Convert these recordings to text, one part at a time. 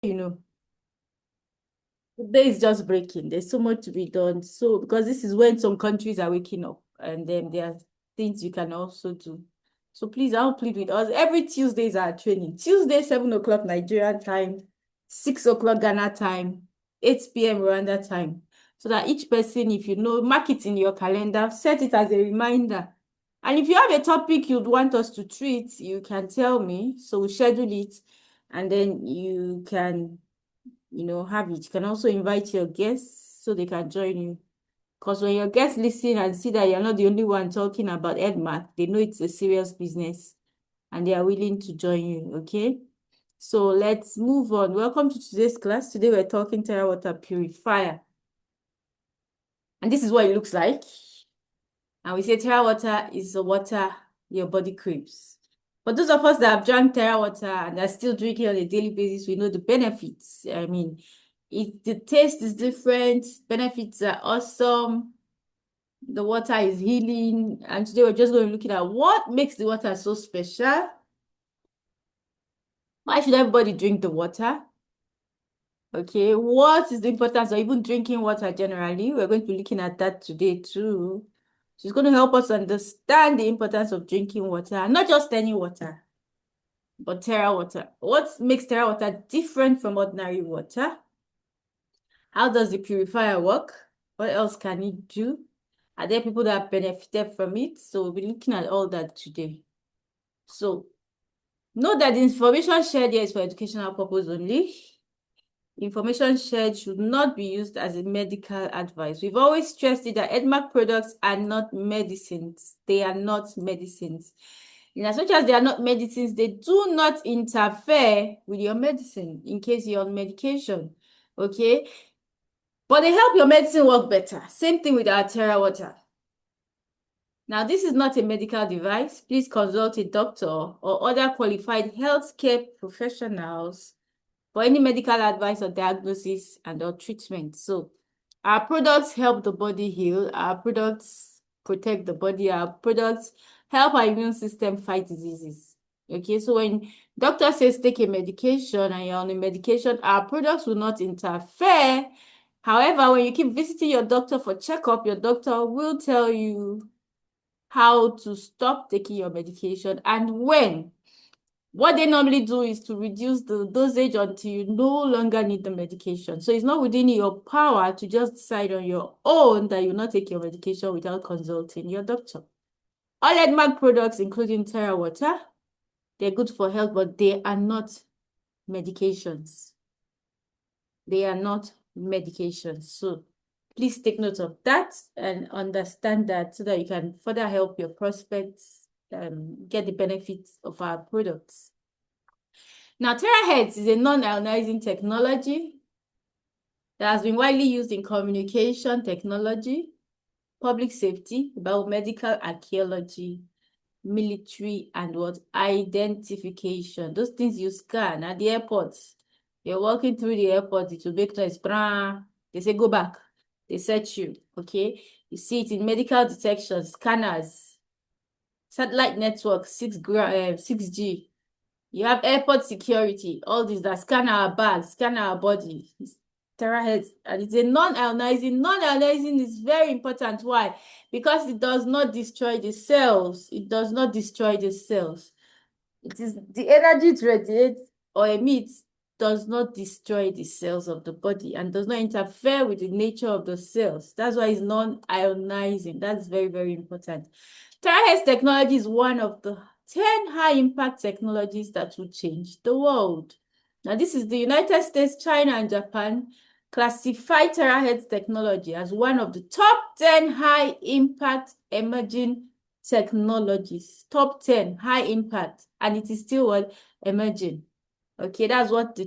you know, the day is just breaking. There's so much to be done. So, because this is when some countries are waking up, and then there are things you can also do. So please, I'll plead with us. Every Tuesday is our training. Tuesday, 7 o'clock Nigerian time, 6 o'clock Ghana time, 8 p.m. Rwanda time. So that each person, if you know, mark it in your calendar, set it as a reminder. And if you have a topic you'd want us to treat, you can tell me. So we'll schedule it, and then you can have it. You can also invite your guests so they can join you. Because when your guests listen and see that you're not the only one talking about EDMARK, they know it's a serious business and they are willing to join you, okay? So let's move on. Welcome to today's class. Today we're talking Terawater Purifier. And this is what it looks like. And we say Terawater is the water your body craves. For those of us that have drank Terawater and are still drinking on a daily basis, we know the benefits. I mean, the taste is different, benefits are awesome, the water is healing, and today we're just going to be looking at what makes the water so special. Why should everybody drink the water? Okay, what is the importance of even drinking water generally? We're going to be looking at that today too. She's going to help us understand the importance of drinking water, not just any water, but Terawater. What makes Terawater different from ordinary water? How does the purifier work? What else can it do? Are there people that have benefited from it? So we'll be looking at all that today. So note that the information shared here is for educational purpose only. Information shared should not be used as a medical advice. We've always stressed it that EDMARK products are not medicines. They are not medicines. In as much as they are not medicines, they do not interfere with your medicine in case you're on medication. Okay? But they help your medicine work better. Same thing with our Terawater. Now, this is not a medical device. Please consult a doctor or other qualified healthcare professionals for any medical advice or diagnosis or treatment. So our products help the body heal. Our products protect the body. Our products help our immune system fight diseases. Okay, so when doctor says take a medication and you're on a medication, our products will not interfere. However, when you keep visiting your doctor for checkup, your doctor will tell you how to stop taking your medication and when. What they normally do is to reduce the dosage until you no longer need the medication. So it's not within your power to just decide on your own that you'll not take your medication without consulting your doctor. All EDMARK products, including Terawater, they're good for health, but they are not medications. They are not medications. So please take note of that and understand that so that you can further help your prospects get the benefits of our products. Now, terahertz is a non-ionizing technology that has been widely used in communication technology, public safety, biomedical archaeology, military, and what? Identification. Those things you scan at the airport. You're walking through the airport, it will make noise. They say, go back. They search you, okay? You see it in medical detection, scanners, satellite network, 6G. You have airport security, all these that scan our bags, scan our body. It's terahertz, and it's a non-ionizing. Non-ionizing is very important. Why? Because it does not destroy the cells. It does not destroy the cells. It is the energy it radiates or emits does not destroy the cells of the body and does not interfere with the nature of the cells. That's why it's non-ionizing. That's very, very important. Terahertz technology is one of the 10 high-impact technologies that will change the world. Now, this is the United States, China, and Japan classify terahertz technology as one of the top 10 high-impact emerging technologies. Top 10 high-impact, and it is still what? Emerging. Okay, that's what the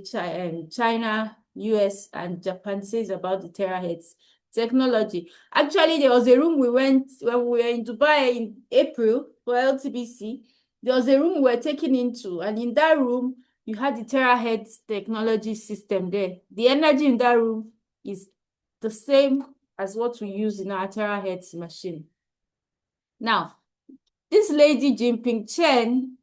China, US, and Japan says about the terahertz technology. Actually, there was a room we went when we were in Dubai in April for LTBC. There was a room we were taken into, and in that room, you had the terahertz technology system there. The energy in that room is the same as what we use in our terahertz machine. Now, this lady, Jinping Chen,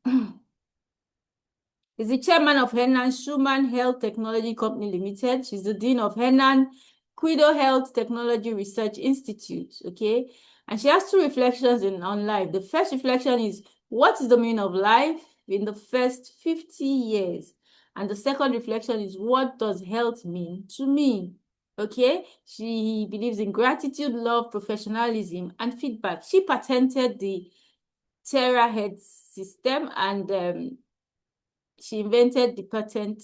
She's the chairman of Henan Schumann Health Technology Company Limited. She's the dean of Henan Quido Health Technology Research Institute, okay? And she has two reflections on life. The first reflection is, what is the meaning of life in the first 50 years? And the second reflection is, what does health mean to me? Okay, she believes in gratitude, love, professionalism, and feedback. She patented the Terahead system, and she invented the patent.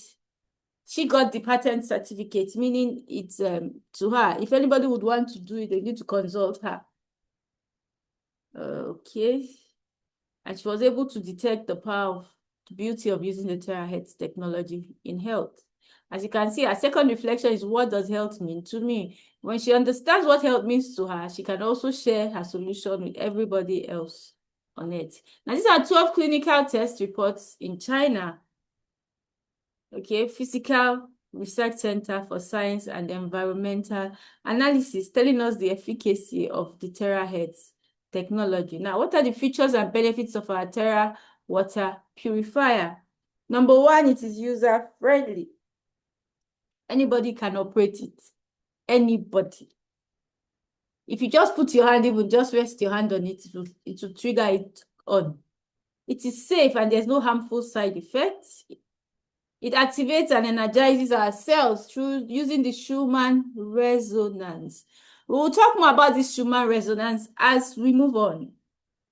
She got the patent certificate, meaning it's to her. If anybody would want to do it, they need to consult her. Okay. And she was able to detect the power of the beauty of using the terahertz technology in health. As you can see, her second reflection is, what does health mean to me? When she understands what health means to her, she can also share her solution with everybody else on it. Now, these are 12 clinical test reports in China. Okay, Physical Research Center for Science and Environmental Analysis, telling us the efficacy of the terahertz technology. Now, what are the features and benefits of our Terawater purifier? Number one, it is user-friendly. Anybody can operate it. Anybody. If you just put your hand, even just rest your hand on it, it will trigger it on. It is safe and there's no harmful side effects. It activates and energizes our cells through using the Schumann resonance. We will talk more about this Schumann resonance as we move on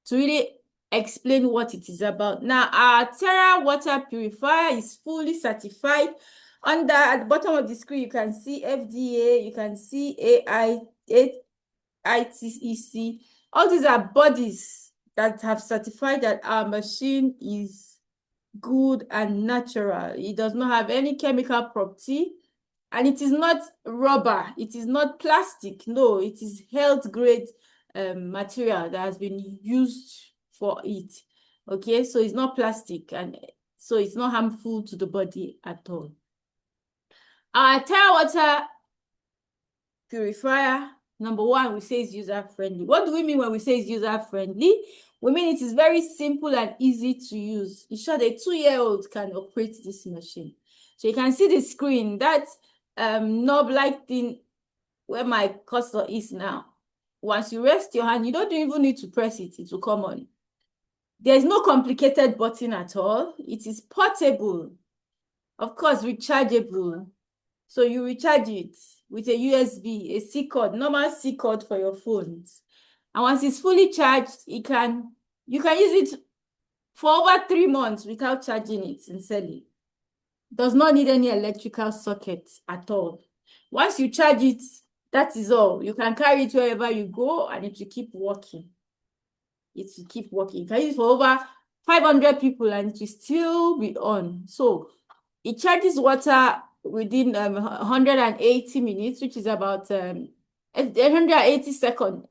to really explain what it is about. Now, our Terawater purifier is fully certified. At the bottom of the screen, you can see FDA, you can see ITEC. All these are bodies that have certified that our machine is good and natural. It does not have any chemical property, and it is not rubber, it is not plastic. No, it is health grade material that has been used for it. Okay, so it's not plastic, and so it's not harmful to the body at all. Our Terawater purifier, number one, we say is user-friendly. What do we mean when we say it's user-friendly? We mean it is very simple and easy to use. In short, a 2-year-old can operate this machine. So you can see the screen, that knob-like thing where my cursor is now. Once you rest your hand, you don't even need to press it, it will come on. There is no complicated button at all. It is portable, of course, rechargeable. So you recharge it with a USB, a C cord, normal C cord for your phones. And once it's fully charged, you can use it for over 3 months without charging it sincerely. Does not need any electrical socket at all. Once you charge it, that is all. You can carry it wherever you go and it will keep working. It will keep working. You can use it for over 500 people and it will still be on. So it charges water within 180 minutes, which is about 180 seconds.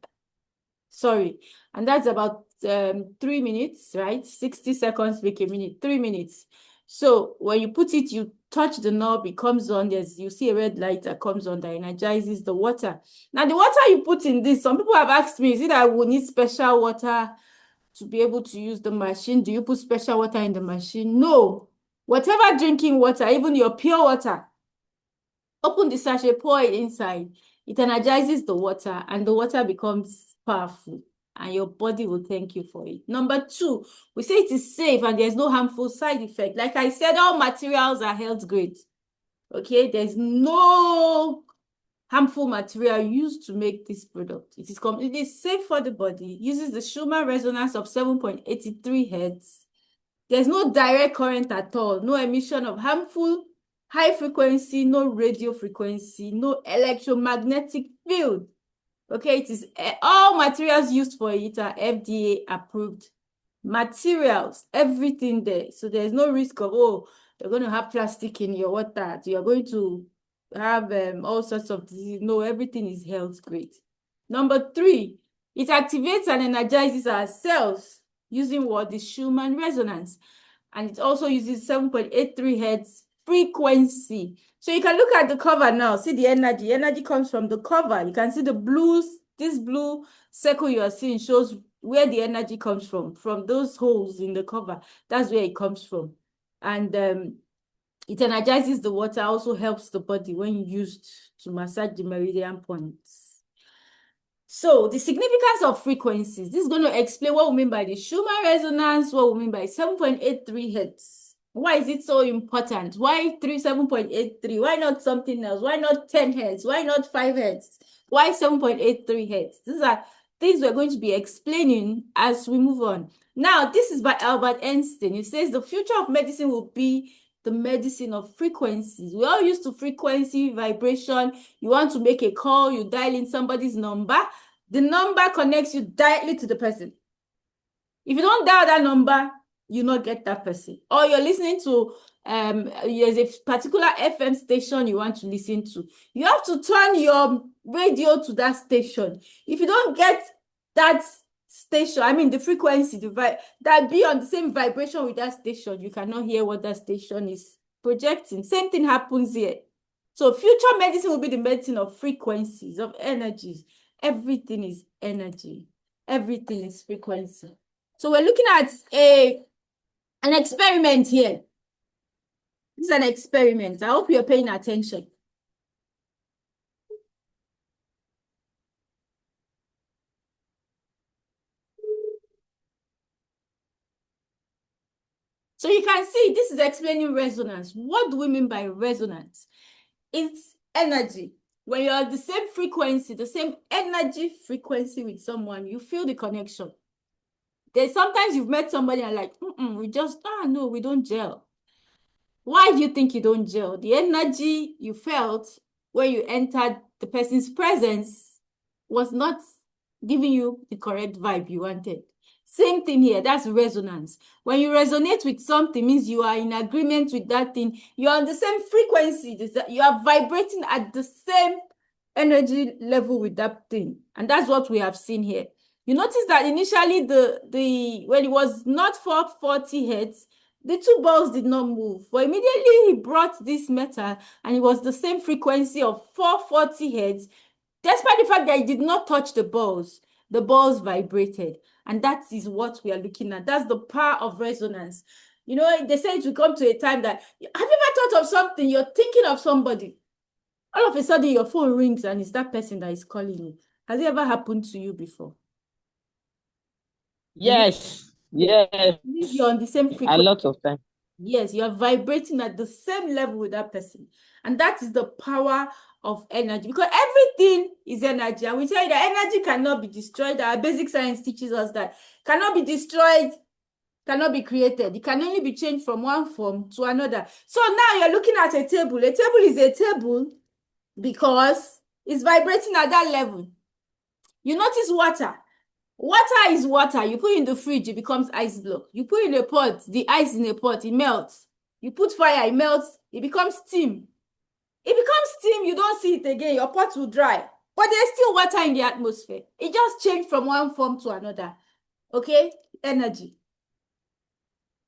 Sorry. And that's about 3 minutes, right? 60 seconds make a minute, 3 minutes. So when you put it, you touch the knob, it comes on. You see a red light that comes on that energizes the water. Now, the water you put in this, some people have asked me, is it that we need special water to be able to use the machine? Do you put special water in the machine? No. Whatever drinking water, even your pure water, open the sachet, pour it inside. It energizes the water and the water becomes powerful and your body will thank you for it. Number two, we say it is safe and there's no harmful side effect. Like I said, all materials are health grade. Okay, there's no harmful material used to make this product. It is completely safe for the body. It uses the Schumann resonance of 7.83 Hertz. There's no direct current at all, no emission of harmful high frequency, no radio frequency, no electromagnetic field. Okay, it is all materials used for it are FDA approved materials, everything there. So there's no risk of, oh, you're going to have plastic in your water, you're going to have all sorts of disease. No, everything is health grade. Number three, it activates and energizes our cells using what? The Schumann resonance. And it also uses 7.83 Hertz frequency. So you can look at the cover now. See the energy. Energy comes from the cover. You can see the blues. This blue circle you are seeing shows where the energy comes from those holes in the cover. That's where it comes from. And it energizes the water, also helps the body when used to massage the meridian points. So the significance of frequencies. This is going to explain what we mean by the Schumann resonance, what we mean by 7.83 hertz. Why is it so important? Why 7.83? Why not something else? Why not 10 hertz? Why not 5 hertz? Why 7.83 hertz? These are things we're going to be explaining as we move on. Now, this is by Albert Einstein. It says the future of medicine will be the medicine of frequencies. We all used to frequency, vibration. You want to make a call, you dial in somebody's number. The number connects you directly to the person. If you don't dial that number, you not get that person. Or you're listening to, there's a particular FM station you want to listen to. You have to turn your radio to that station. If you don't get that station, I mean the frequency, that be on the same vibration with that station, you cannot hear what that station is projecting. Same thing happens here. So future medicine will be the medicine of frequencies, of energies. Everything is energy. Everything is frequency. So we're looking at an experiment here. This is an experiment. I hope you're paying attention. So you can see this is explaining resonance. What do we mean by resonance? It's energy. When you're at the same frequency, the same energy frequency with someone, you feel the connection. There's sometimes you've met somebody and like, we just, no, we don't gel. Why do you think you don't gel? The energy you felt when you entered the person's presence was not giving you the correct vibe you wanted. Same thing here, that's resonance. When you resonate with something, means you are in agreement with that thing. You're on the same frequency. You are vibrating at the same energy level with that thing. And that's what we have seen here. You notice that initially when it was not 440 hertz, the two balls did not move. But immediately he brought this metal and it was the same frequency of 440 hertz. Despite the fact that it did not touch the balls vibrated. And that is what we are looking at. That's the power of resonance. You know, they say it will come to a time that, have you ever thought of something? You're thinking of somebody. All of a sudden, your phone rings and it's that person that is calling you. Has it ever happened to you before? Yes. Yes. You're on the same frequency. A lot of time. Yes, you're vibrating at the same level with that person. And that is the power of energy, because everything is energy. And we tell you that energy cannot be destroyed. Our basic science teaches us that cannot be destroyed, cannot be created. It can only be changed from one form to another. So now you're looking at a table. A table is a table because it's vibrating at that level. You notice water. Water is water. You put it in the fridge, it becomes ice block. You put in a pot, the ice in a pot, it melts. You put fire, it melts, it becomes steam. It becomes steam, you don't see it again, your pot will dry. But there's still water in the atmosphere. It just changed from one form to another. Okay? Energy.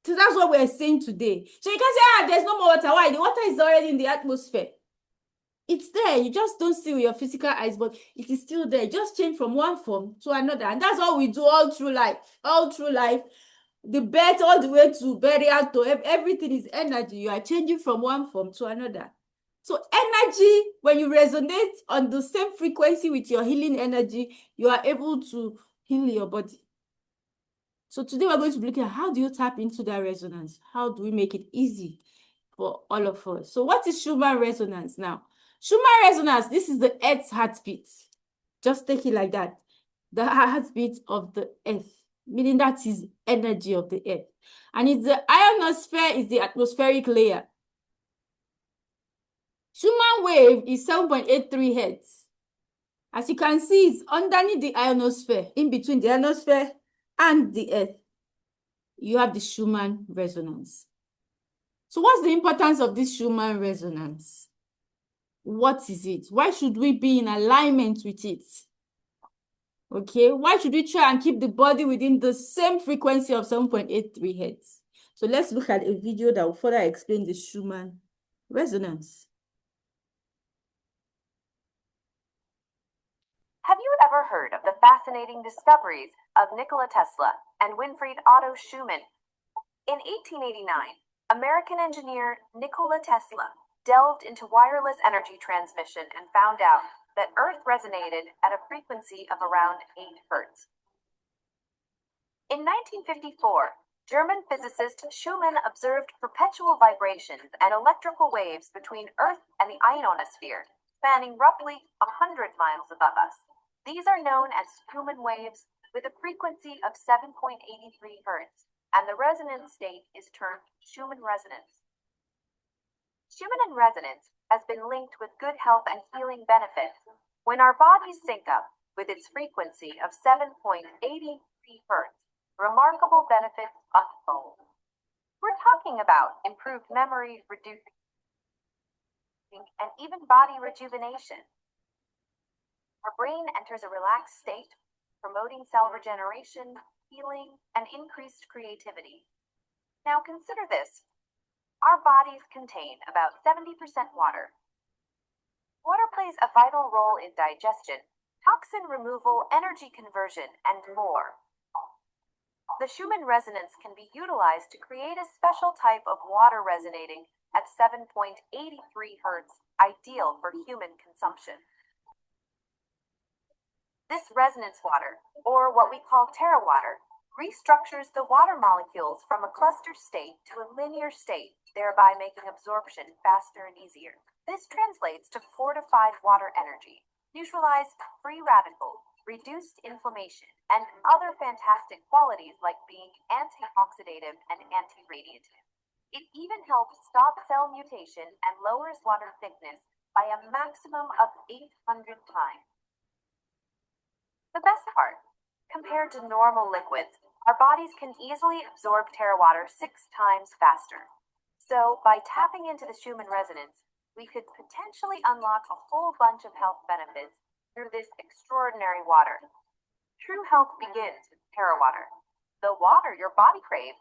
So that's what we're saying today. So you can say, there's no more water. Why? The water is already in the atmosphere. It's there. You just don't see with your physical eyes, but it is still there. It just change from one form to another. And that's all we do all through life. All through life. The birth all the way to burial to everything is energy. You are changing from one form to another. So energy, when you resonate on the same frequency with your healing energy, you are able to heal your body. So today we're going to look at how do you tap into that resonance? How do we make it easy for all of us? So what is Schumann resonance now? Schumann resonance, this is the Earth's heartbeat. Just take it like that. The heartbeat of the Earth, meaning that is energy of the Earth. And it's the ionosphere, is the atmospheric layer. Schumann wave is 7.83 hertz. As you can see, it's underneath the ionosphere, in between the ionosphere and the Earth. You have the Schumann resonance. So what's the importance of this Schumann resonance? What is it? Why should we be in alignment with it? Okay, why should we try and keep the body within the same frequency of 7.83 hertz? So let's look at a video that will further explain the Schumann resonance. Have you ever heard of the fascinating discoveries of Nikola Tesla and Winfried Otto Schumann? In 1889, American engineer Nikola Tesla delved into wireless energy transmission and found out that Earth resonated at a frequency of around 8 hertz. In 1954, German physicist Schumann observed perpetual vibrations and electrical waves between Earth and the ionosphere, spanning roughly 100 miles above us. These are known as Schumann waves with a frequency of 7.83 hertz, and the resonance state is termed Schumann resonance. Schumann resonance has been linked with good health and healing benefits. When our bodies sync up with its frequency of 7.83 hertz, remarkable benefits unfold. We're talking about improved memory, reducing, and even body rejuvenation. Our brain enters a relaxed state, promoting cell regeneration, healing, and increased creativity. Now consider this. Our bodies contain about 70% water. Water plays a vital role in digestion, toxin removal, energy conversion, and more. The Schumann resonance can be utilized to create a special type of water resonating at 7.83 hertz, ideal for human consumption. This resonance water, or what we call Terawater, restructures the water molecules from a cluster state to a linear state, thereby making absorption faster and easier. This translates to fortified water energy, neutralized free radicals, reduced inflammation, and other fantastic qualities like being antioxidative and anti-radiative. It even helps stop cell mutation and lowers water thickness by a maximum of 800 times. The best part, compared to normal liquids, our bodies can easily absorb Terawater 6 times faster. So, by tapping into the Schumann resonance, we could potentially unlock a whole bunch of health benefits through this extraordinary water. True health begins with Terawater, the water your body craves.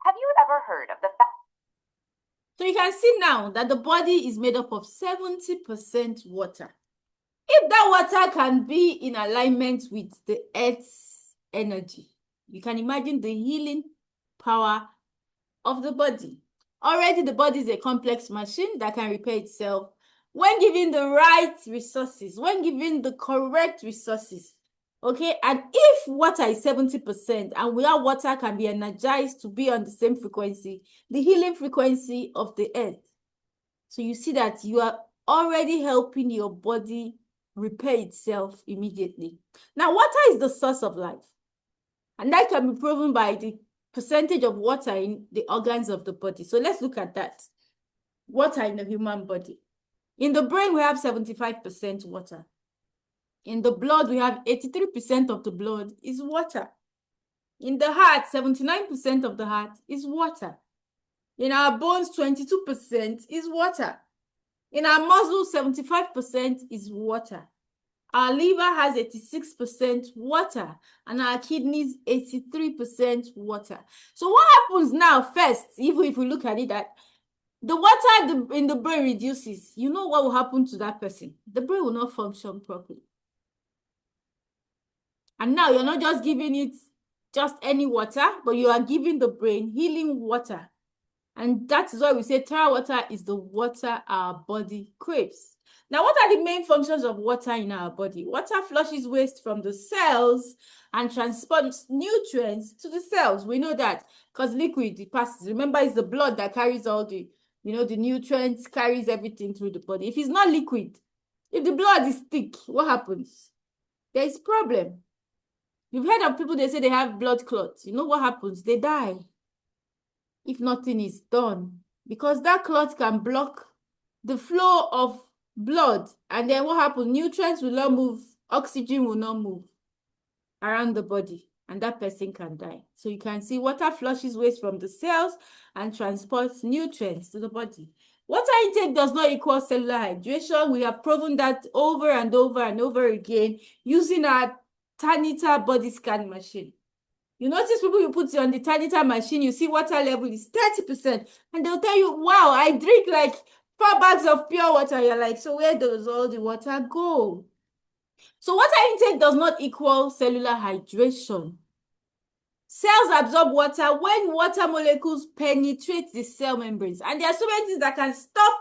Have you ever heard of the fact? So you can see now that the body is made up of 70% water. If that water can be in alignment with the Earth's energy, you can imagine the healing power of the body. Already the body is a complex machine that can repair itself when given the right resources, when given the correct resources. Okay, and if water is 70% and without water can be energized to be on the same frequency, the healing frequency of the earth. So you see that you are already helping your body repair itself immediately. Now, water is the source of life, and that can be proven by the percentage of water in the organs of the body. So let's look at that. Water in the human body. In the brain, we have 75% water. In the blood, we have 83% of the blood is water. In the heart, 79% of the heart is water. In our bones, 22% is water. In our muscles, 75% is water. Our liver has 86% water, and our kidneys, 83% water. So what happens now first, even if we look at it, that the water in the brain reduces, you know what will happen to that person? The brain will not function properly. And now you're not just giving it just any water, but you are giving the brain healing water. And that is why we say Terawater is the water our body craves. Now, what are the main functions of water in our body? Water flushes waste from the cells and transports nutrients to the cells. We know that because liquid, it passes. Remember, it's the blood that carries all the, the nutrients, carries everything through the body. If it's not liquid, if the blood is thick, what happens? There is problem. You've heard of people, they say they have blood clots. You know what happens? They die if nothing is done, because that clot can block the flow of blood, and then what happens? Nutrients will not move, oxygen will not move around the body, and that person can die. So you can see water flushes waste from the cells and transports nutrients to the body. Water intake does not equal cellular hydration. We have proven that over and over and over again using our Tanita body scan machine. You notice people you put on the Tanita machine, you see water level is 30%, and they'll tell you, wow, I drink like 4 bags of pure water. You're like, so where does all the water go? So water intake does not equal cellular hydration. Cells absorb water when water molecules penetrate the cell membranes. And there are so many things that can stop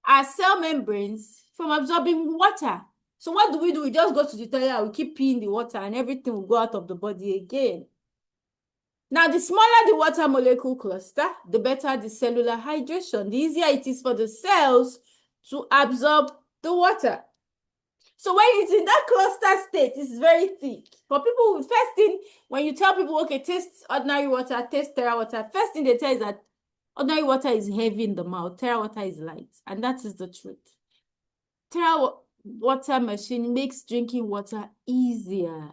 our cell membranes from absorbing water. So what do? We just go to the toilet, we keep peeing the water, and everything will go out of the body again. Now, the smaller the water molecule cluster, the better the cellular hydration. The easier it is for the cells to absorb the water. So when it's in that cluster state, it's very thick. For people, first thing, when you tell people, okay, taste ordinary water, taste Terawater, first thing they tell is that ordinary water is heavy in the mouth, Terawater is light. And that is the truth. Terawater machine makes drinking water easier.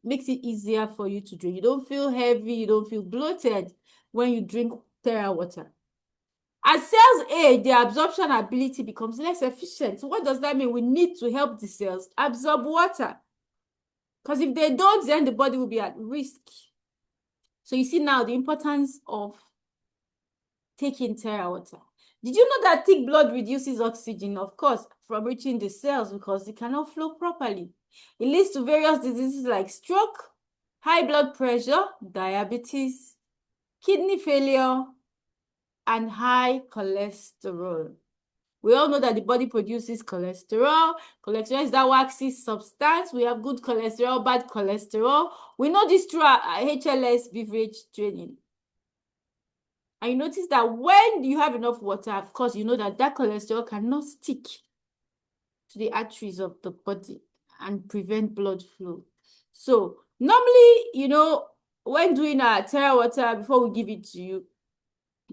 Makes it easier for you to drink. You don't feel heavy, you don't feel bloated when you drink Terawater. As cells age, their absorption ability becomes less efficient. So what does that mean? We need to help the cells absorb water. Because if they don't, then the body will be at risk. So you see now the importance of taking Terawater. Did you know that thick blood reduces oxygen, of course, from reaching the cells because it cannot flow properly? It leads to various diseases like stroke, high blood pressure, diabetes, kidney failure, and high cholesterol. We all know that the body produces cholesterol. Cholesterol is that waxy substance. We have good cholesterol, bad cholesterol. We know this through our HLS beverage training. And you notice that when you have enough water, of course, you know that that cholesterol cannot stick to the arteries of the body and prevent blood flow. So normally, you know, when doing our Terawater, before we give it to you,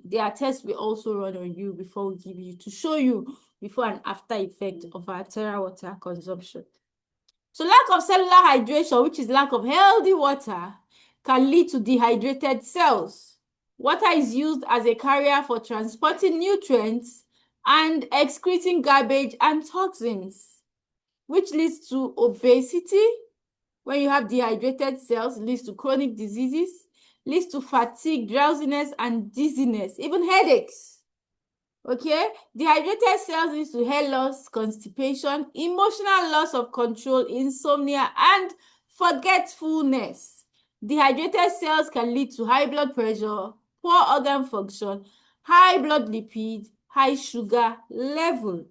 there are tests we also run on you before we give you to show you before and after effect of our Terawater consumption. So lack of cellular hydration, which is lack of healthy water, can lead to dehydrated cells. Water is used as a carrier for transporting nutrients and excreting garbage and toxins, which leads to obesity. When you have dehydrated cells, leads to chronic diseases, leads to fatigue, drowsiness, and dizziness, even headaches. Okay? Dehydrated cells leads to hair loss, constipation, emotional loss of control, insomnia, and forgetfulness. Dehydrated cells can lead to high blood pressure, poor organ function, high blood lipid, high sugar level.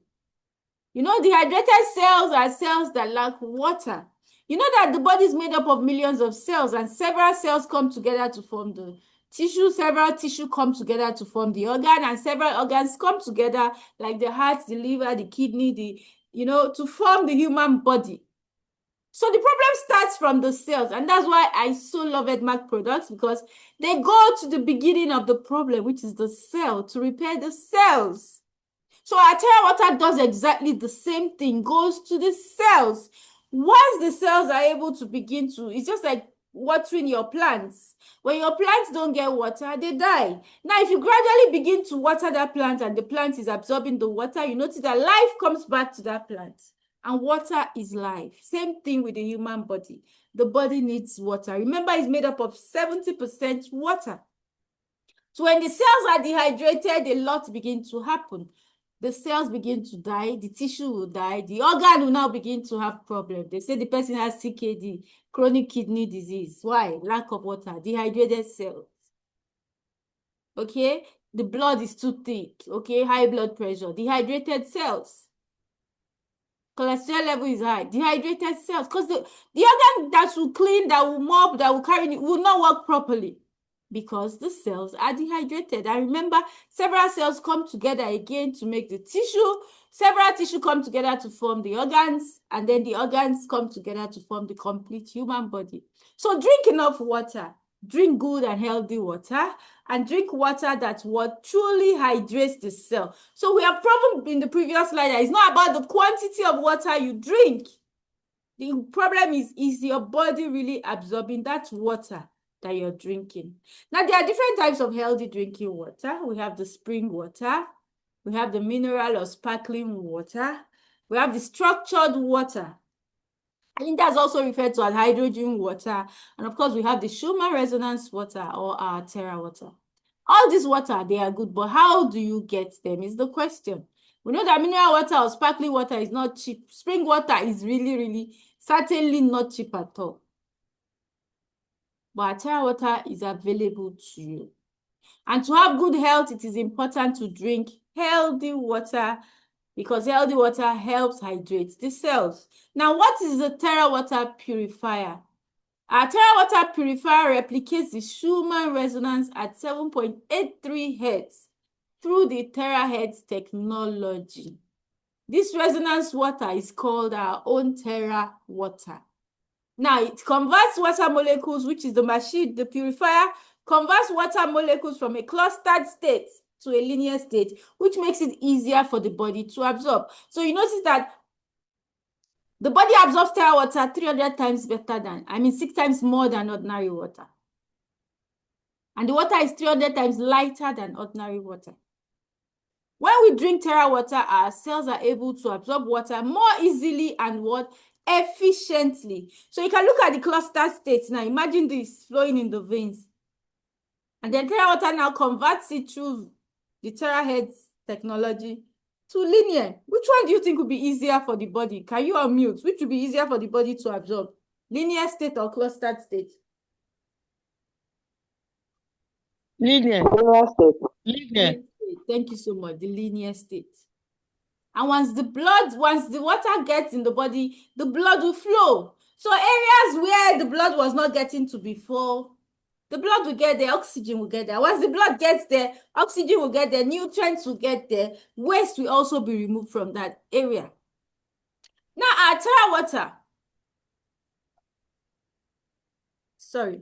You know, dehydrated cells are cells that lack water. You know that the body is made up of millions of cells, and several cells come together to form the tissue, several tissue come together to form the organ, and several organs come together like the heart, the liver, the kidney, to form the human body. So the problem starts from the cells, and that's why I so love EDMARK products, because they go to the beginning of the problem, which is the cell, to repair the cells. So our Terawater does exactly the same thing, goes to the cells. Once the cells are able to begin to, it's just like watering your plants. When your plants don't get water, they die. Now, if you gradually begin to water that plant and the plant is absorbing the water, you notice that life comes back to that plant. And water is life. Same thing with the human body. The body needs water. Remember, it's made up of 70% water. So when the cells are dehydrated, a lot begins to happen. The cells begin to die, the tissue will die, the organ will now begin to have problems. They say the person has CKD, chronic kidney disease. Why? Lack of water, dehydrated cells. Okay? The blood is too thick. Okay? High blood pressure, dehydrated cells. Cholesterol level is high, dehydrated cells. Because the organ that will clean, that will mop, that will carry, will not work properly, because the cells are dehydrated. And remember, several cells come together again to make the tissue. Several tissue come together to form the organs, and then the organs come together to form the complete human body. So drink enough water. Drink good and healthy water, and drink water that what truly hydrates the cell. So we have proven in the previous slide that it's not about the quantity of water you drink. The problem is your body really absorbing that water that you're drinking. Now, there are different types of healthy drinking water. We have the spring water. We have the mineral or sparkling water. We have the structured water. I think that's also referred to as hydrogen water. And of course, we have the Schumann resonance water, or our Terawater. All this water, they are good, but how do you get them is the question. We know that mineral water or sparkling water is not cheap. Spring water is really, really, certainly not cheap at all. but our Terawater is available to you. And to have good health, it is important to drink healthy water because healthy water helps hydrate the cells. Now, what is the Terawater purifier? Our Terawater purifier replicates the Schumann resonance at 7.83 Hz through the terahertz technology. This resonance water is called our own Terawater. Now, it converts water molecules, which is the machine, the purifier, converts water molecules from a clustered state to a linear state, which makes it easier for the body to absorb. So you notice that the body absorbs Terawater 300 times better than, 6 times more than ordinary water. And the water is 300 times lighter than ordinary water. When we drink Terawater, our cells are able to absorb water more easily and efficiently. So you can look at the cluster states now. Imagine this flowing in the veins. And then Terawater now converts it through the terahertz technology to linear. Which one do you think would be easier for the body? Can you unmute? Which would be easier for the body to absorb? Linear state or clustered state? Linear. Linear. Thank you so much. The linear state. And once the water gets in the body, the blood will flow. So areas where the blood was not getting to before, the blood will get there, oxygen will get there. Once the blood gets there, oxygen will get there, nutrients will get there, waste will also be removed from that area. Now, our Terawater. Sorry.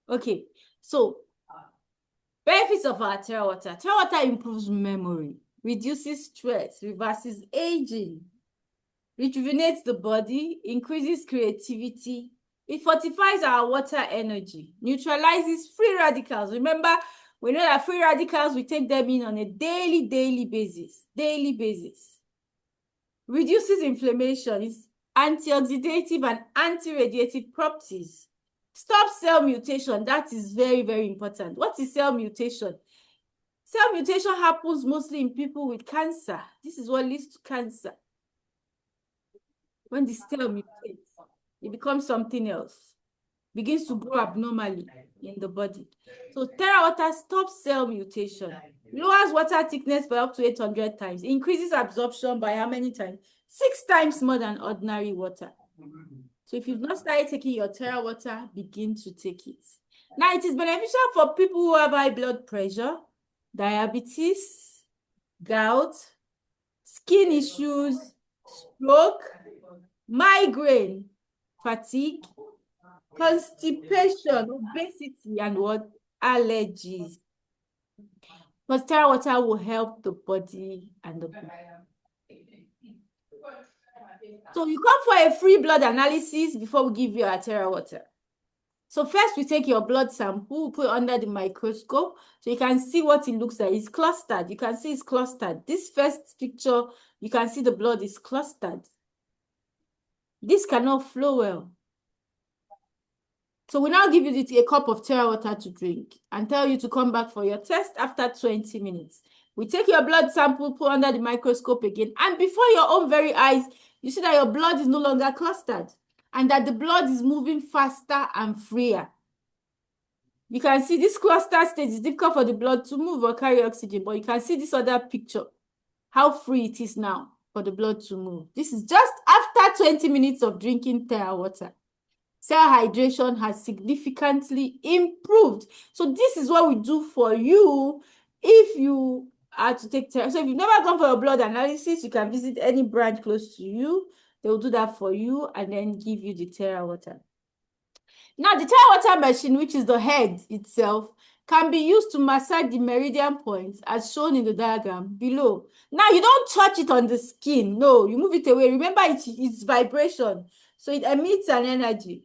Okay, so benefits of our Terawater. Terawater improves memory, reduces stress, reverses aging, rejuvenates the body, increases creativity. It fortifies our water energy, neutralizes free radicals. Remember, we know that free radicals, we take them in on a daily basis. Reduces inflammation, it's antioxidative and anti-radiative properties. Stop cell mutation. That is very, very important. What is cell mutation? Cell mutation happens mostly in people with cancer. This is what leads to cancer. When the cell mutates, it becomes something else. Begins to grow abnormally in the body. So Terawater stops cell mutation. Lowers water thickness by up to 800 times. Increases absorption by how many times? 6 times more than ordinary water. So if you've not started taking your Terawater, begin to take it. Now, it is beneficial for people who have high blood pressure, diabetes, gout, skin issues, stroke, migraine, fatigue, constipation, obesity, and what? Allergies. Because Terawater will help the body and the blood. So you come for a free blood analysis before we give you our Terawater. So first we take your blood sample, put it under the microscope so you can see what it looks like. It's clustered. You can see it's clustered. This first picture, you can see the blood is clustered. This cannot flow well. So we now give you a cup of Terawater to drink and tell you to come back for your test after 20 minutes. We take your blood sample, put under the microscope again, and before your own very eyes, you see that your blood is no longer clustered and that the blood is moving faster and freer. You can see this cluster state is difficult for the blood to move or carry oxygen, but you can see this other picture, how free it is now for the blood to move. This is just after 20 minutes of drinking Terawater. Cell hydration has significantly improved. So this is what we do for you if you are to take Terawater. So if you've never gone for a blood analysis, you can visit any branch close to you. They will do that for you and then give you the Terawater. Now, the Terawater machine, which is the head itself, can be used to massage the meridian points as shown in the diagram below. Now, you don't touch it on the skin. No, you move it away. Remember, it's vibration. So it emits an energy.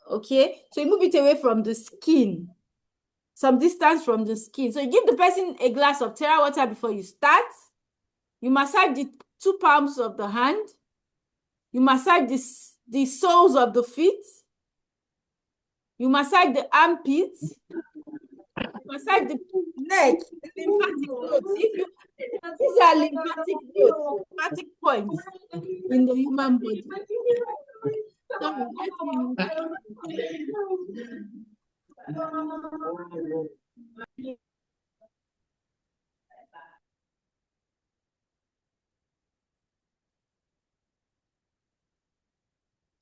Okay? So you move it away from the skin, some distance from the skin. So you give the person a glass of Terawater before you start. You massage the 2 palms of the hand. You massage the soles of the feet. You massage the armpits. You massage the neck, the lymphatic nodes. These are lymphatic nodes, lymphatic points in the human body.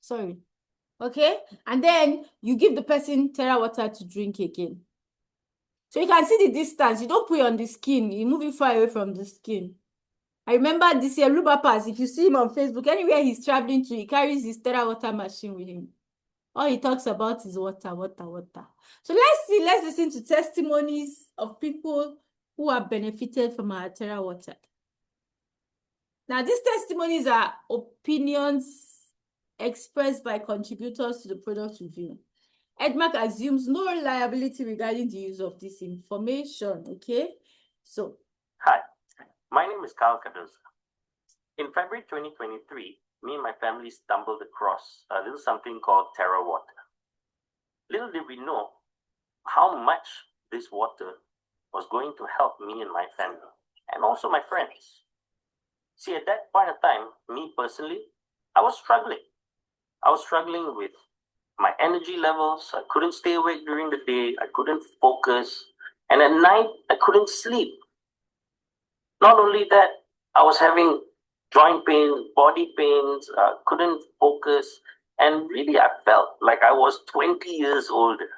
Sorry, sorry. Okay, and then you give the person Terawater to drink again. So you can see the distance. You don't put it on the skin. You move it far away from the skin. I remember this year, Luba Pass, if you see him on Facebook, anywhere he's traveling to, he carries his Terawater machine with him. All he talks about is water, water, water. So let's listen to testimonies of people who have benefited from our Terawater. Now, these testimonies are opinions expressed by contributors to the product review. EDMARK assumes no liability regarding the use of this information, okay? So. Hi, my name is Carl Cardoza. In February 2023, me and my family stumbled across a little something called Terawater. Little did we know how much this water was going to help me and my family, and also my friends. See, at that point of time, me personally, I was struggling. I was struggling with my energy levels. I couldn't stay awake during the day. I couldn't focus. And at night, I couldn't sleep. Not only that, I was having joint pain, body pains, couldn't focus. And really, I felt like I was 20 years older.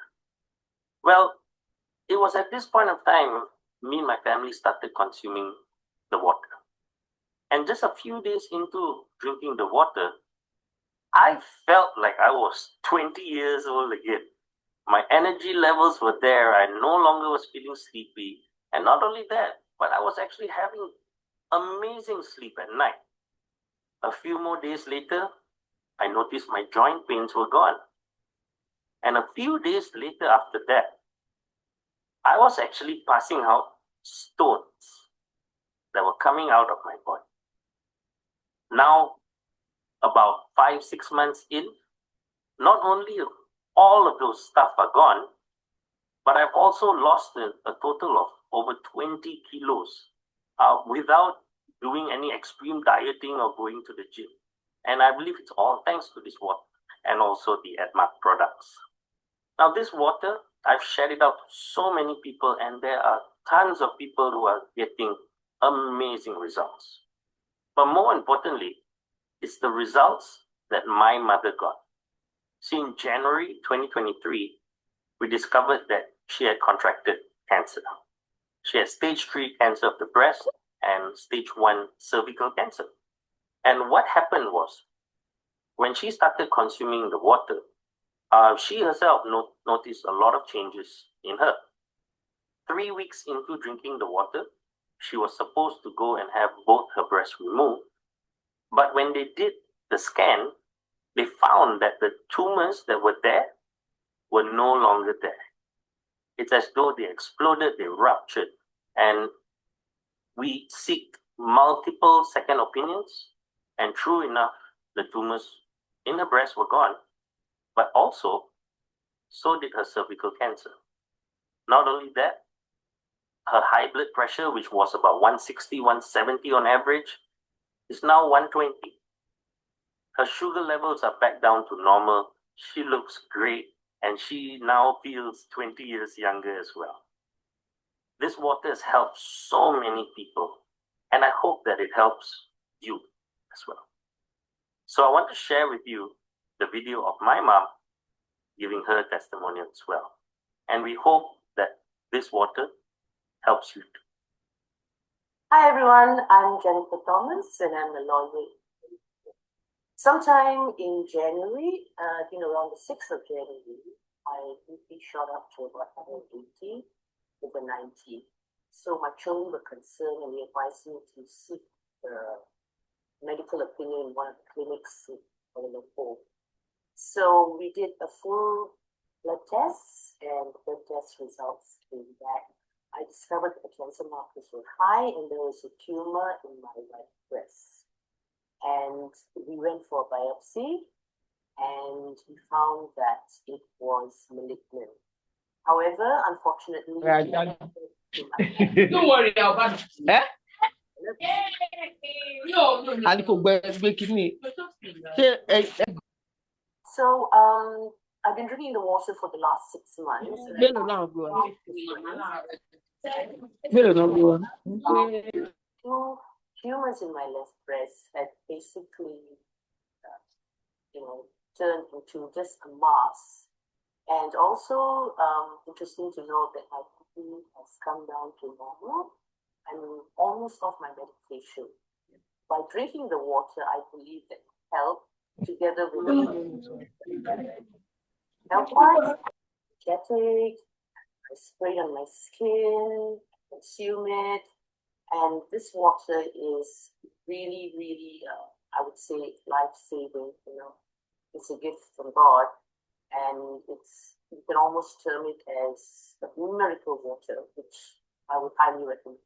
Well, it was at this point of time, me and my family started consuming the water. And just a few days into drinking the water, I felt like I was 20 years old again. My energy levels were there. I no longer was feeling sleepy. And not only that, but I was actually having amazing sleep at night. A few more days later, I noticed my joint pains were gone. And a few days later after that, I was actually passing out stones that were coming out of my body. Now, about 5-6 months in, not only all of those stuff are gone, but I've also lost a total of over 20 kilos without doing any extreme dieting or going to the gym. And I believe it's all thanks to this water and also the EDMARK products. Now, this water, I've shared it out to so many people, and there are tons of people who are getting amazing results. But more importantly, it's the results that my mother got. See, in January 2023, we discovered that she had contracted cancer. She had stage 3 cancer of the breast and stage 1 cervical cancer. And what happened was, when she started consuming the water, she herself noticed a lot of changes in her. 3 weeks into drinking the water, she was supposed to go and have both her breasts removed. But when they did the scan, they found that the tumors that were there were no longer there. It's as though they exploded, they ruptured, and we seek multiple second opinions, and true enough, the tumors in her breast were gone, but also, so did her cervical cancer. Not only that, her high blood pressure, which was about 160, 170 on average, is now 120. Her sugar levels are back down to normal. She looks great, and she now feels 20 years younger as well. This water has helped so many people, and I hope that it helps you as well. So I want to share with you the video of my mom giving her testimonial as well. And we hope that this water helps you too. Hi everyone, I'm Jennifer Thomas and I'm a lawyer. Sometime in January, I think around the 6th of January, I BP shot up to about 180 over 90. So my children were concerned and they advised me to seek medical opinion in one of the clinics in Kuala Lumpur. So we did a full blood test, and the blood test results came back. I discovered that the cancer markers were high and there was a tumor in my right breast. And we went for a biopsy and we found that it was malignant. However, unfortunately, don't worry about it. Eh? No. So I've been drinking the water for the last 6 months. Two tumors in my left breast had basically, turned into just a mass. And also, interesting to know that my BP has come down to normal. I'm almost off my medication. By drinking the water, I believe that helped together with the health-wise, energetic. I spray on my skin, consume it, and this water is really, really, I would say, life-saving. It's a gift from God, and you can almost term it as a miracle water, which I would highly recommend.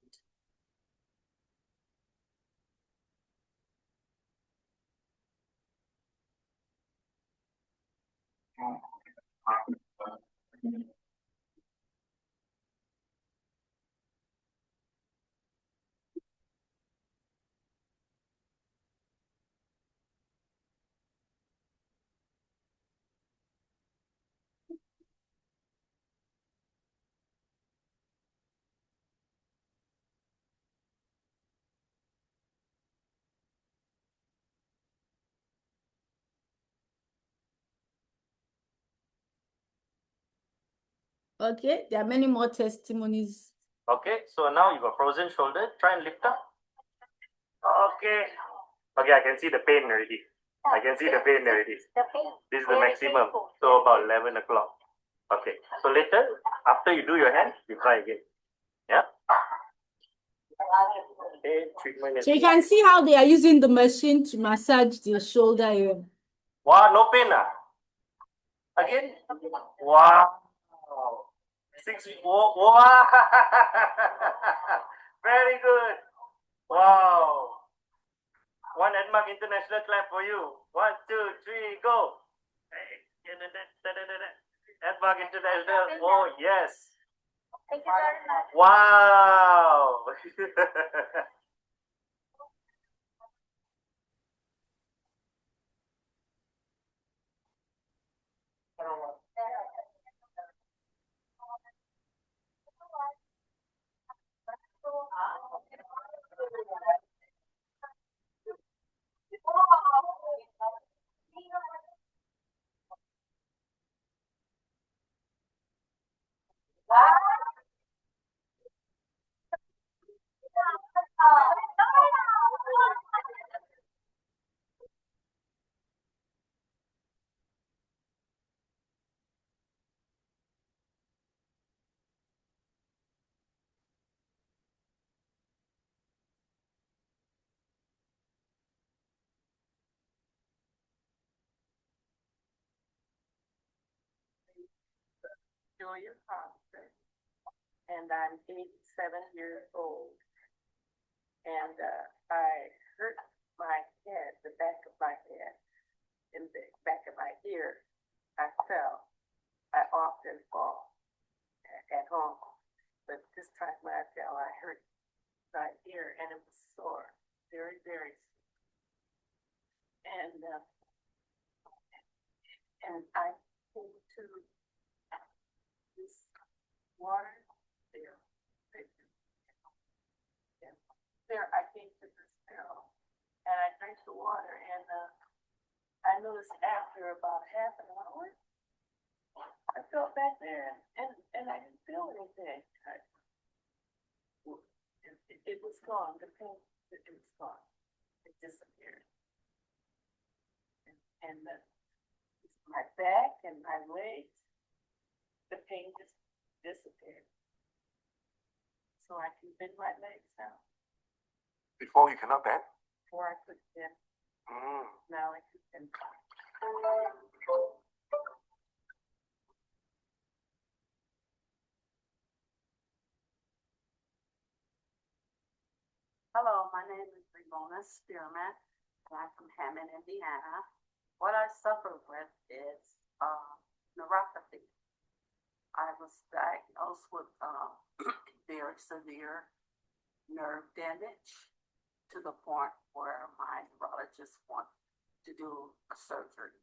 Okay, there are many more testimonies. Okay, so now you got frozen shoulder. Try and lift up. Okay. Okay, I can see the pain already. I can see the pain already. This is the maximum. So about 11 o'clock. Okay. So later, after you do your hand, you try again. Yeah. Okay, treatment is. So you can see how they are using the machine to massage the shoulder area. Wow, no pain. Again. Wow. 6. Wow. Very good. Wow. One EDMARK International clap for you. 1, 2, 3, go. EDMARK International. Oh, yes. Thank you very much. Wow. Julia Thompson, and I'm 87 years old. And I hurt my head, the back of my head, in the back of my ear. I fell. I often fall at home, but this time when I fell, I hurt my ear, and it was sore, very, very sore. And I came to this water there. There, I came to this barrel, and I drank the water, and I noticed after about half an hour, I felt back there, and I didn't feel anything. It was gone. The pain, it was gone. It disappeared. And my back and my legs, the pain just disappeared. So I can bend my legs now. Before you cannot bend? Before I could bend. Now I can bend. Hello, my name is Ramona Spearman, and I'm from Hammond, Indiana. What I suffer with is neuropathy. I was diagnosed with very severe nerve damage to the point where my neurologist wanted to do a surgery.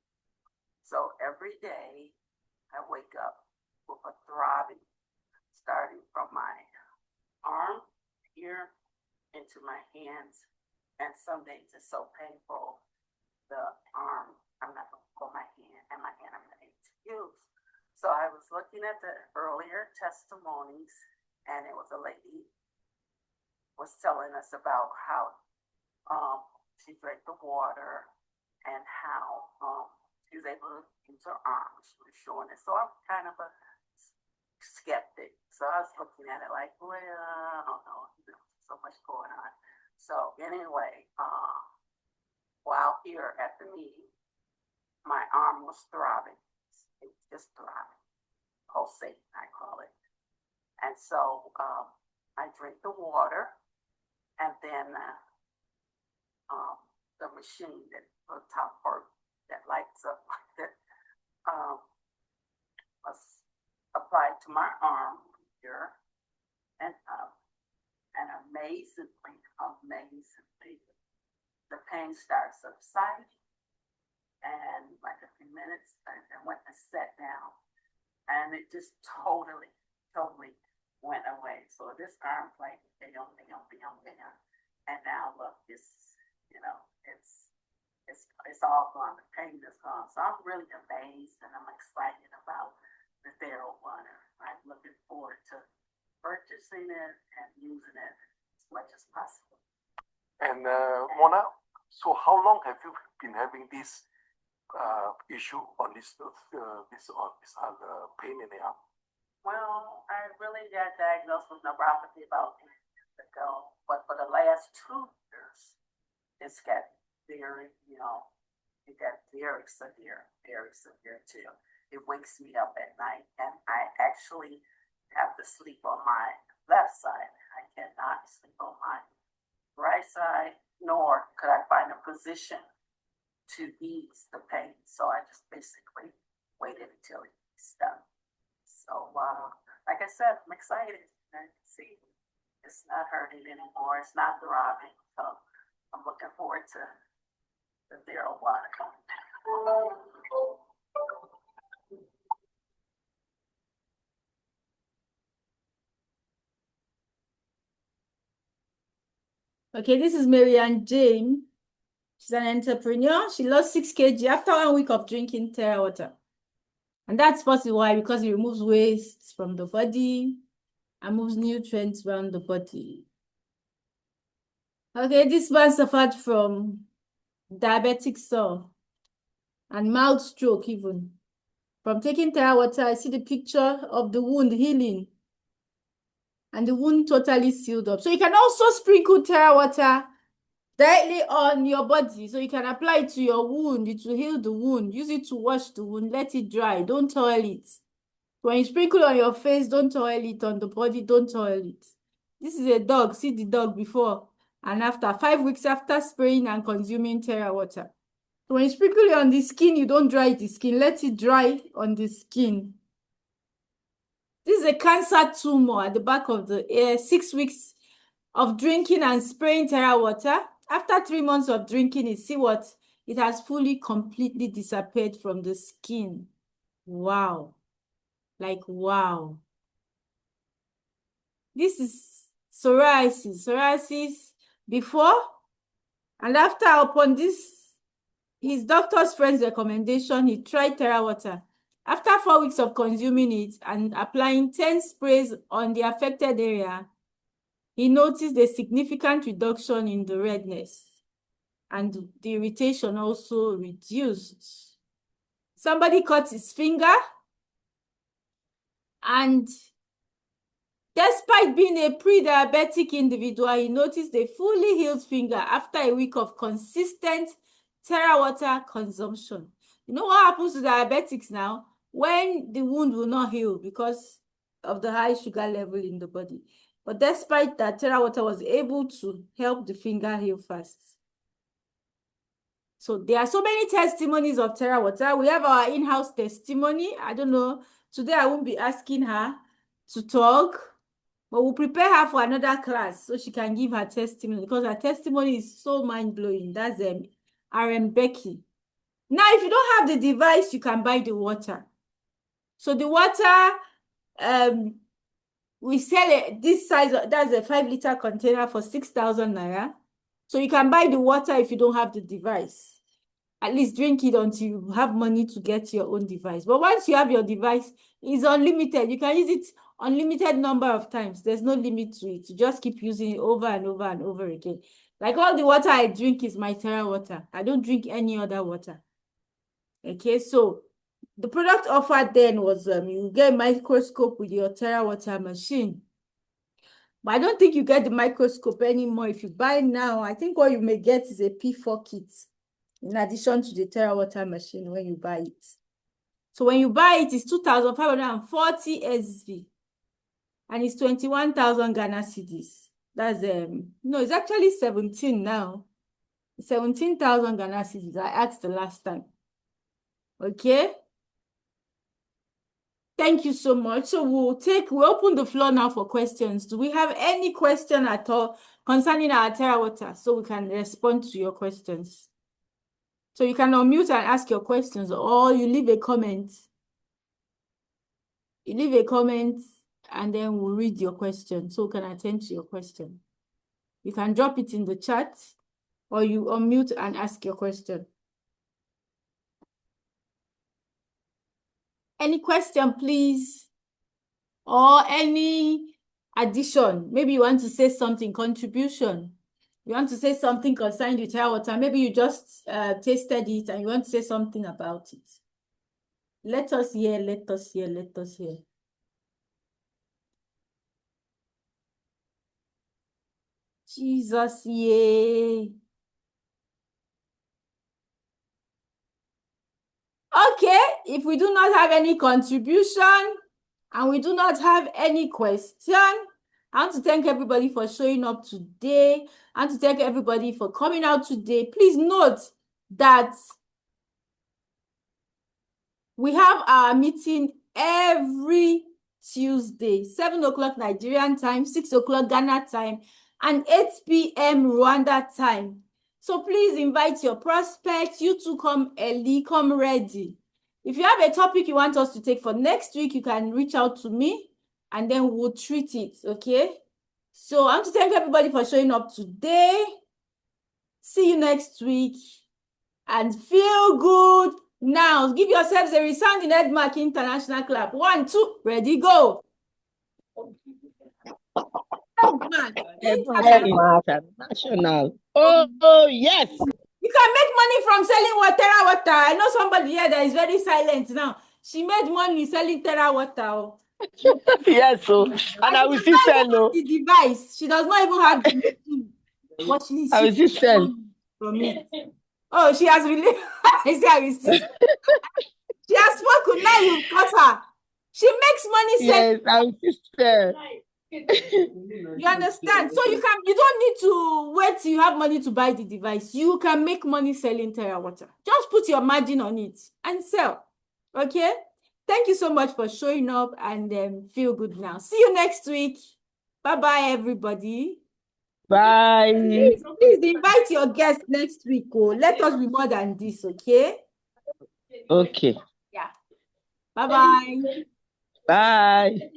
So every day I wake up with a throbbing, starting from my arm here into my hands. And some days it's so painful, the arm, I'm not going to pull my hand, and my hand I'm going to use. So I was looking at the earlier testimonies, and it was a lady was telling us about how she drank the water and how she was able to use her arms. She was showing it. So I'm kind of a skeptic. So I was looking at it like, well, I don't know. There's so much going on. So anyway, while here at the meeting, my arm was throbbing. It was just throbbing, pulsating, I call it. And so I drink the water, and then the machine that the top part that lights up like that was applied to my arm here, and amazingly, the pain starts subsiding, and like a few minutes, I went and sat down, and it just totally went away. So this arm's like, and now look, it's all gone. The pain is gone. So I'm really amazed, and I'm excited about the Terawater. I'm looking forward to purchasing it and using it as much as possible. And Mona, so how long have you been having this issue on this pain in the arm? Well, I really got diagnosed with neuropathy about 8 years ago, but for the last 2 years, it's got very, it got very severe too. It wakes me up at night, and I actually have to sleep on my left side. I cannot sleep on my right side, nor could I find a position to ease the pain. So I just basically waited until it's done. So, like I said, I'm excited. I see it's not hurting anymore. It's not throbbing. So I'm looking forward to the Terawater coming. Okay, this is Marianne Jane. She's an entrepreneur. She lost 6 kg after 1 week of drinking Terawater. And that's possible. Why? Because it removes waste from the body and moves nutrients around the body. Okay, this man suffered from diabetic sore and mild stroke even. From taking Terawater, I see the picture of the wound healing. And the wound totally sealed up. So you can also sprinkle Terawater directly on your body. So you can apply it to your wound. It will heal the wound. Use it to wash the wound. Let it dry. Don't toil it. When you sprinkle on your face, don't toil it. On the body, don't toil it. This is a dog. See the dog before and after. 5 weeks after spraying and consuming Terawater. So when you sprinkle it on the skin, you don't dry the skin. Let it dry on the skin. This is a cancer tumor at the back of the ear. 6 weeks of drinking and spraying Terawater. After 3 months of drinking it, see what? It has fully, completely disappeared from the skin. Wow. Like, wow. This is psoriasis. Psoriasis before and after. Upon this, his doctor's friend's recommendation, he tried Terawater. After 4 weeks of consuming it and applying 10 sprays on the affected area, he noticed a significant reduction in the redness, and the irritation also reduced. Somebody cut his finger, and despite being a pre-diabetic individual, he noticed a fully healed finger after a week of consistent Terawater consumption. You know what happens to diabetics now? When the wound will not heal because of the high sugar level in the body. But despite that, Terawater was able to help the finger heal fast. So there are so many testimonies of Terawater. We have our in-house testimony. I don't know. Today I won't be asking her to talk, but we'll prepare her for another class so she can give her testimony, because her testimony is so mind-blowing. That's RM Becky. Now, if you don't have the device, you can buy the water. So the water, we sell it this size, that's a 5-liter container for 6,000 naira. So you can buy the water if you don't have the device. At least drink it until you have money to get your own device. But once you have your device, it's unlimited. You can use it unlimited number of times. There's no limit to it. You just keep using it over and over and over again. Like all the water I drink is my Terawater. I don't drink any other water. Okay, so the product offered then was you get a microscope with your Terawater machine. But I don't think you get the microscope anymore. If you buy now, I think what you may get is a P4 kit in addition to the Terawater machine when you buy it. So when you buy it, it's 2,540 SV and it's 21,000 Ghana cedis. That's no, it's actually 17 now. 17,000 Ghana cedis. I asked the last time. Okay. Thank you so much. So we'll open the floor now for questions. Do we have any question at all concerning our Terawater so we can respond to your questions? So you can unmute and ask your questions, or you leave a comment. You leave a comment and then we'll read your question so we can attend to your question. You can drop it in the chat or you unmute and ask your question. Any question, please? Or any addition? Maybe you want to say something, contribution. You want to say something concerning the Terawater. Maybe you just tasted it and you want to say something about it. Let us hear, let us hear, let us hear. Jesus, yeah. Okay, if we do not have any contribution and we do not have any question, I want to thank everybody for showing up today. I want to thank everybody for coming out today. Please note that we have our meeting every Tuesday, 7 o'clock Nigerian time, 6 o'clock Ghana time, and 8 p.m. Rwanda time. So please invite your prospects. You two come early, come ready. If you have a topic you want us to take for next week, you can reach out to me and then we'll treat it, okay? So I want to thank everybody for showing up today. See you next week and feel good. Now, give yourselves a resounding EDMARK International clap. 1, 2, ready, go. EDMARK International. Oh, yes. You can make money from selling Terawater. I know somebody here that is very silent now. She made money selling Terawater. Yes, so and I will still sell the device. She does not even have the machine. But I will still sell from it. Oh, she has really she has spoken. Now you've got her. She makes money selling. Yes, I will still sell. You understand? So you don't need to wait till you have money to buy the device. You can make money selling Terawater. Just put your margin on it and sell. Okay? Thank you so much for showing up and feel good now. See you next week. Bye-bye, everybody. Bye. Please invite your guests next week. Oh, let us be more than this, okay? Okay. Yeah. Bye-bye. Bye.